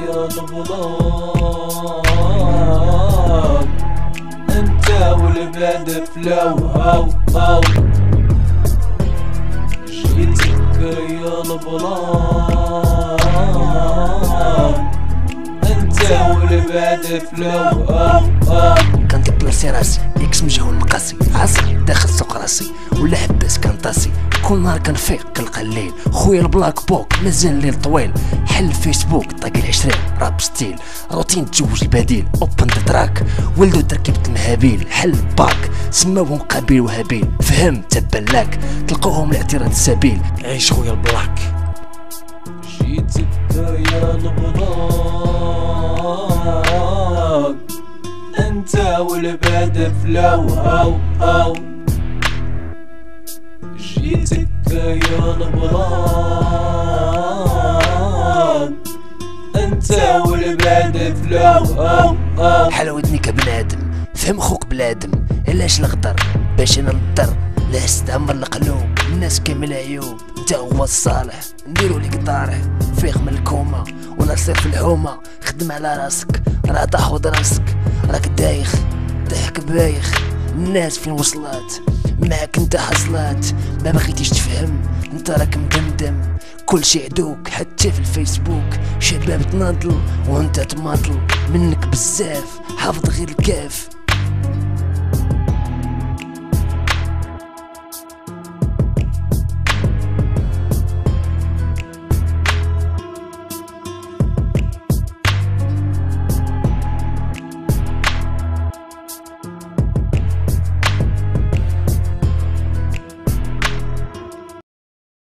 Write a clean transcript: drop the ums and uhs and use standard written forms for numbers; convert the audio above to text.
يا البلاك انت والبعد فلو هاو هاو جيتك يا البلاك انت والبعد فلو هاو هاو. كندبلاسي راسي اكس مجهول مقاسي عصري داخل سوق راسي ولا حباس كنطاسي كل نهار كنفيق كنلقى الليل خويا البلاك بوك مازال الليل طويل حل فيسبوك طاقي العشرين راب ستيل روتين تزوج البديل اوبن تراك ولدو تركيبة المهابيل حل باك سماوهم قابيل وهابيل فهم تبلاك تلقوهم الاعتراض السبيل عيش خويا البلاك. جيتك يا البلاك انت والبعد فلو هاو هاو جيتك يا البلاك انت والبعد فلو هاو هاو. حلاوتني كبنادم فهم خوك بلادم علاش الغدر باش انا نضر لا استعمر القلوب الناس كامل عيوب انت هو الصالح نديرو ليك طارح فيغ من الكومة ونصير في الحومة خدم على راسك راه تاخد راسك راك دايخ ضحك بايخ الناس فين وصلات معاك انت حصلات ما بغيتيش تفهم انت راك مدمدم كل شي عدوك حتى في الفيسبوك شباب تناضل وانت تماطل منك بزاف حافظ غير الكاف